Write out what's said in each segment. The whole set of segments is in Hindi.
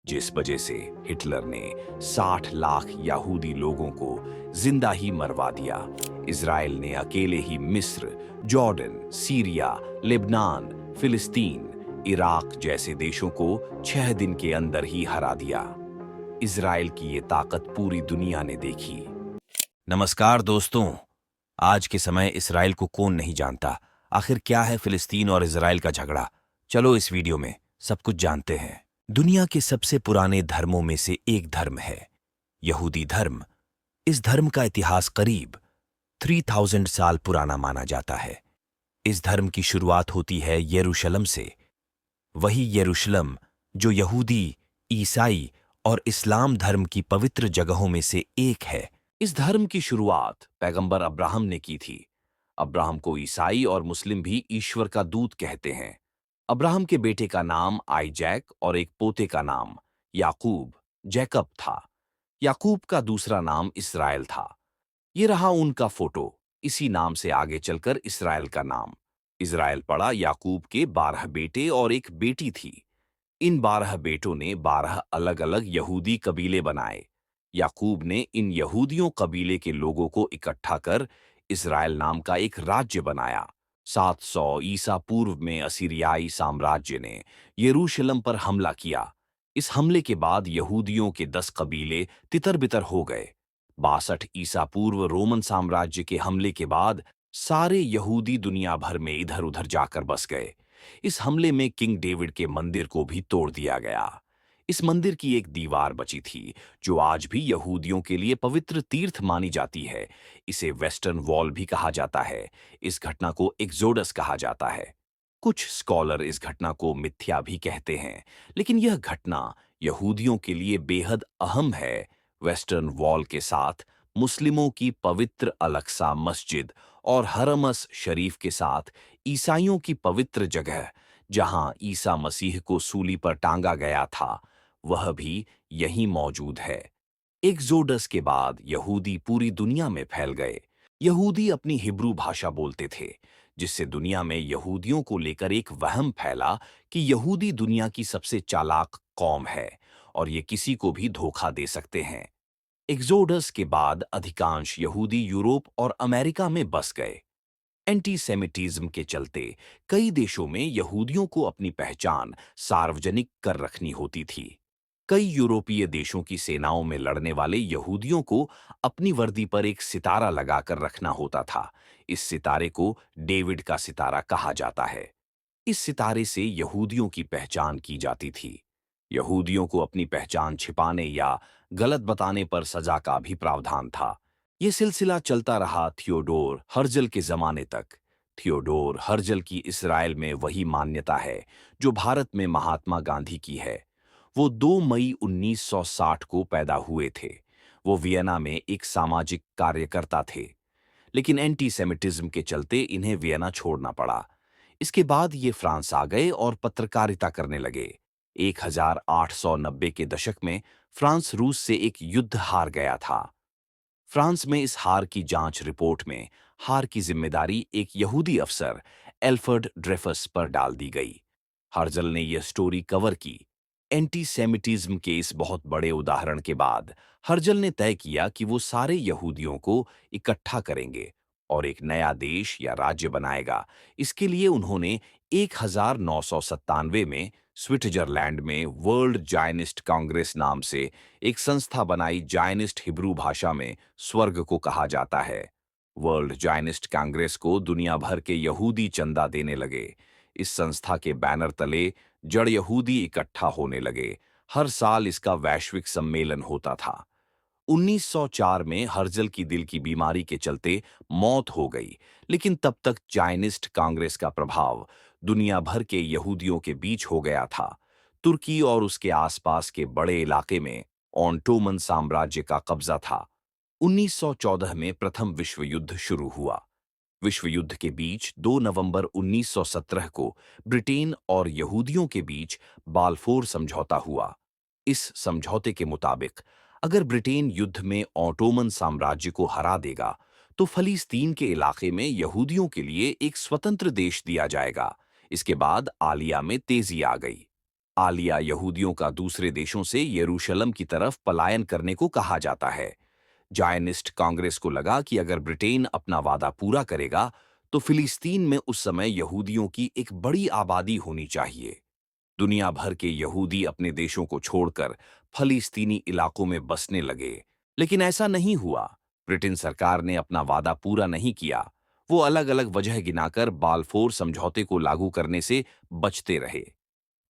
जिस वजह से हिटलर ने 60 लाख यहूदी लोगों को जिंदा ही मरवा दिया। इजराइल ने अकेले ही मिस्र, जॉर्डन, सीरिया, लेबनान, फिलिस्तीन, इराक जैसे देशों को 6 दिन के अंदर ही हरा दिया। इजराइल की ये ताकत पूरी दुनिया ने देखी। नमस्कार दोस्तों, आज के समय इजराइल को कौन नहीं जानता। आखिर क्या है फिलिस्तीन और इजराइल का झगड़ा? चलो इस वीडियो में सब कुछ जानते हैं। दुनिया के सबसे पुराने धर्मों में से एक धर्म है यहूदी धर्म। इस धर्म का इतिहास करीब 3000 साल पुराना माना जाता है। इस धर्म की शुरुआत होती है यरूशलेम से, वही यरूशलेम जो यहूदी, ईसाई और इस्लाम धर्म की पवित्र जगहों में से एक है। इस धर्म की शुरुआत पैगंबर अब्राहम ने की थी। अब्राहम को ईसाई और मुस्लिम भी ईश्वर का दूत कहते हैं। अब्राहम के बेटे का नाम आइजैक और एक पोते का नाम याकूब, जैकब था। याकूब का दूसरा नाम इसराइल था। ये रहा उनका फोटो। इसी नाम से आगे चलकर इसराइल का नाम। इजराइल पड़ा याकूब के 12 बेटे और एक बेटी थी। इन 12 बेटों ने 12 अलग-अलग यहूदी कबीले बनाए। याकूब ने इन यहूदियों कबीले के लोगों को इकट्ठा कर इजराइल नाम का एक राज्य बनाया। 700 ईसा पूर्व में असीरियाई साम्राज्य ने यरूशलेम पर हमला किया। इस हमले के बाद यहूदियों के 10 कबीले तितर-बितर हो गए। 62 ईसा पूर्व रोमन साम्राज्य के हमले के बाद सारे यहूदी दुनिया भर में इधर-उधर जाकर बस गए। इस हमले में किंग डेविड के मंदिर को भी तोड़ दिया गया। इस मंदिर की एक दीवार बची थी जो आज भी यहूदियों के लिए पवित्र तीर्थ मानी जाती है। इसे वेस्टर्न वॉल भी कहा जाता है। इस घटना को एक्सोडस कहा जाता है। कुछ स्कॉलर इस घटना को मिथ्या भी कहते हैं, लेकिन यह घटना यहूदियों के लिए बेहद अहम है। वेस्टर्न वॉल के साथ मुस्लिमों की पवित्र अल-अक्सा मस्जिद और हरमस शरीफ के साथ ईसाइयों की पवित्र जगह जहां ईसा मसीह को सूली पर टांगा गया था, वह भी यहीं मौजूद है। एक्सोडस के बाद यहूदी पूरी दुनिया में फैल गए। यहूदी अपनी हिब्रू भाषा बोलते थे, जिससे दुनिया में यहूदियों को लेकर एक वहम फैला कि यहूदी दुनिया की सबसे चालाक कौम है और ये किसी को भी धोखा दे सकते हैं। एक्सोडस के बाद अधिकांश यहूदी यूरोप और अमेरिका में बस गए। एंटीसेमिटिज्म के चलते कई देशों में यहूदियों को अपनी पहचान सार्वजनिक कर रखनी होती थी। कई यूरोपीय देशों की सेनाओं में लड़ने वाले यहूदियों को अपनी वर्दी पर एक सितारा लगाकर रखना होता था। इस सितारे को डेविड का सितारा कहा जाता है। इस सितारे से यहूदियों की पहचान की जाती थी। यहूदियों को अपनी पहचान छिपाने या गलत बताने पर सजा का भी प्रावधान था। ये सिलसिला चलता रहा थियोडोर हर्जल के जमाने तक। थियोडोर हर्जल की इस्राएल में वही मान्यता है जो भारत में महात्मा गांधी की है। वो 2 मई 1960 को पैदा हुए थे। वो वियना में एक सामाजिक कार्यकर्ता थे, लेकिन एंटीसेमिटिज्म के चलते इन्हें वियना छोड़ना पड़ा। इसके बाद ये फ्रांस आ गए और पत्रकारिता करने लगे। 1890 के दशक में फ्रांस रूस से एक युद्ध हार गया था। फ्रांस में इस हार की जांच रिपोर्ट में हार की जिम्मेदारी एक यहूदी अफसर एल्फर्ड ड्रेफस पर डाल दी गई। हर्जल ने यह स्टोरी कवर की। एंटीसेमिटिज्म के इस बहुत बड़े उदाहरण के बाद हर्जल ने तय किया कि वो सारे यहूदियों को इकट्ठा करेंगे और एक नया देश या राज्य बनाएगा। इसके लिए उन्होंने 1997 में स्विट्जरलैंड में वर्ल्ड जायनिस्ट कांग्रेस नाम से एक संस्था बनाई। जायनिस्ट हिब्रू भाषा में स्वर्ग को कहा जाता है। वर्ल्ड जायनिस्ट कांग्रेस को दुनिया भर के यहूदी चंदा देने लगे। इस संस्था के बैनर तले जड़ यहूदी इकट्ठा होने लगे। हर साल इसका वैश्विक सम्मेलन होता था। 1904 में हर्जल की दिल की बीमारी के चलते मौत हो गई, लेकिन तब तक जायनिस्ट कांग्रेस का प्रभाव दुनिया भर के यहूदियों के बीच हो गया था। तुर्की और उसके आसपास के बड़े इलाके में ऑटोमन साम्राज्य का कब्जा था। 1914 में प्रथम विश्व युद्ध शुरू हुआ। विश्व युद्ध के बीच 2 नवंबर 1917 को ब्रिटेन और यहूदियों के बीच बाल्फोर समझौता हुआ। इस समझौते के मुताबिक अगर ब्रिटेन युद्ध में ऑटोमन साम्राज्य को हरा देगा, तो फलस्तीन के इलाके में यहूदियों के लिए एक स्वतंत्र देश दिया जाएगा। इसके बाद आलिया में तेजी आ गई। आलिया यहूदियों का दूसरे देशों से यरूशलेम की तरफ पलायन करने को कहा जाता है। जायनिस्ट कांग्रेस को लगा कि अगर ब्रिटेन अपना वादा पूरा करेगा तो फिलिस्तीन में उस समय यहूदियों की एक बड़ी आबादी होनी चाहिए। दुनिया भर के यहूदी अपने देशों को छोड़कर फलिस्तीनी इलाकों में बसने लगे, लेकिन ऐसा नहीं हुआ। ब्रिटेन सरकार ने अपना वादा पूरा नहीं किया। वो अलग अलग वजह गिनाकर बाल्फोर समझौते को लागू करने से बचते रहे।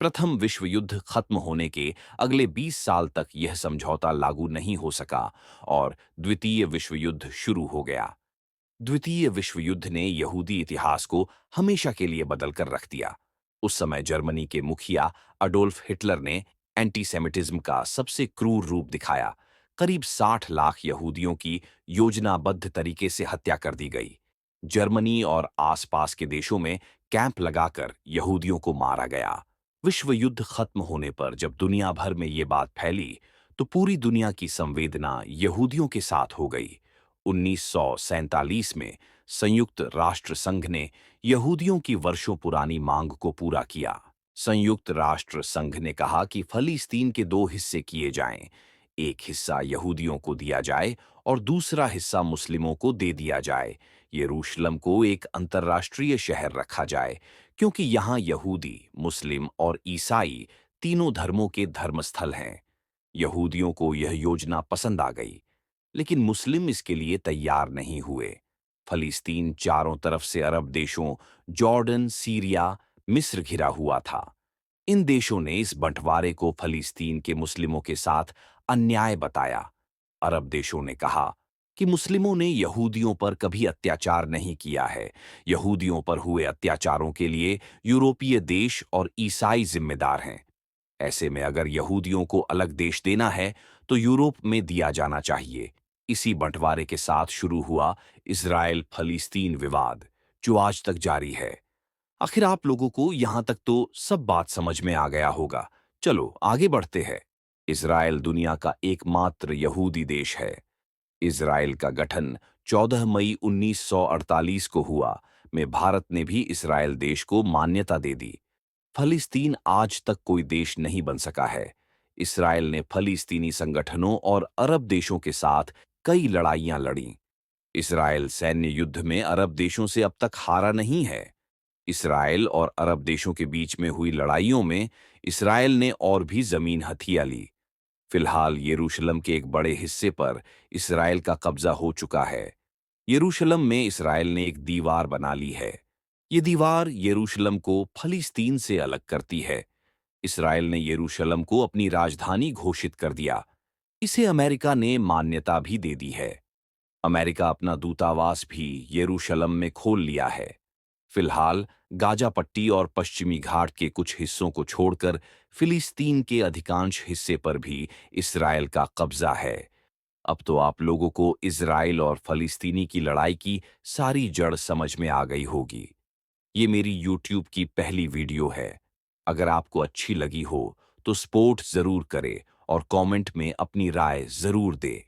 प्रथम विश्व युद्ध खत्म होने के अगले 20 साल तक यह समझौता लागू नहीं हो सका और द्वितीय विश्व युद्ध शुरू हो गया। द्वितीय विश्व युद्ध ने यहूदी इतिहास को हमेशा के लिए बदल कर रख दिया। उस समय जर्मनी के मुखिया अडोल्फ हिटलर ने एंटीसेमिटिज्म का सबसे क्रूर रूप दिखाया। करीब 60 लाख यहूदियों की योजनाबद्ध तरीके से हत्या कर दी गई। जर्मनी और आसपास के देशों में कैंप लगाकर यहूदियों को मारा गया। विश्व युद्ध खत्म होने पर जब दुनिया भर में ये बात फैली, तो पूरी दुनिया की संवेदना यहूदियों के साथ हो गई। 1947 में संयुक्त राष्ट्र संघ ने यहूदियों की वर्षों पुरानी मांग को पूरा किया। संयुक्त राष्ट्र संघ ने कहा कि फलिस्तीन के दो हिस्से किए जाएं, एक हिस्सा यहूदियों को दिया जाए और दूसरा हिस्सा मुस्लिमों को दे दिया जाए। यरूशलेम को एक अंतर्राष्ट्रीय शहर रखा जाए, क्योंकि यहाँ यहूदी, मुस्लिम और ईसाई तीनों धर्मों के धर्मस्थल हैं। यहूदियों को यह योजना पसंद आ गई, लेकिन मुस्लिम इसके लिए तैयार नहीं हुए। फलिस्तीन चारों तरफ से अरब देशों जॉर्डन, सीरिया, मिस्र घिरा हुआ था। इन देशों ने इस बंटवारे को फलिस्तीन के मुस्लिमों के साथ अन्याय बताया। अरब देशों ने कहा कि मुस्लिमों ने यहूदियों पर कभी अत्याचार नहीं किया है। यहूदियों पर हुए अत्याचारों के लिए यूरोपीय देश और ईसाई जिम्मेदार हैं। ऐसे में अगर यहूदियों को अलग देश देना है तो यूरोप में दिया जाना चाहिए। इसी बंटवारे के साथ शुरू हुआ इजराइल फलिस्तीन विवाद, जो आज तक जारी है। आखिर आप लोगों को यहां तक तो सब बात समझ में आ गया होगा। चलो आगे बढ़ते हैं। इजराइल दुनिया का एकमात्र यहूदी देश है। इजराइल का गठन 14 मई 1948 को हुआ। में भारत ने भी इजराइल देश को मान्यता दे दी। फलिस्तीन आज तक कोई देश नहीं बन सका है। इस्राएल ने फलिस्तीनी संगठनों और अरब देशों के साथ कई लड़ाइयां लड़ी। इस्राएल सैन्य युद्ध में अरब देशों से अब तक हारा नहीं है। इस्राएल और अरब देशों के बीच में हुई लड़ाइयों में इस्राएल ने और भी जमीन हथिया ली। फिलहाल यरूशलेम के एक बड़े हिस्से पर इस्राएल का कब्जा हो चुका है। यरूशलेम में इस्राएल ने एक दीवार बना ली है। ये दीवार यरूशलेम को फलिस्तीन से अलग करती है। इस्राएल ने यरूशलेम को अपनी राजधानी घोषित कर दिया। इसे अमेरिका ने मान्यता भी दे दी है। अमेरिका अपना दूतावास भी यरूशलेम में खोल लिया है। फिलहाल गाजा पट्टी और पश्चिमी घाट के कुछ हिस्सों को छोड़कर फिलिस्तीन के अधिकांश हिस्से पर भी इस्राएल का कब्जा है। अब तो आप लोगों को इजराइल और फलिस्तीनी की लड़ाई की सारी जड़ समझ में आ गई होगी। ये मेरी YouTube की पहली वीडियो है। अगर आपको अच्छी लगी हो तो सपोर्ट जरूर करें और कमेंट में अपनी राय जरूर दें।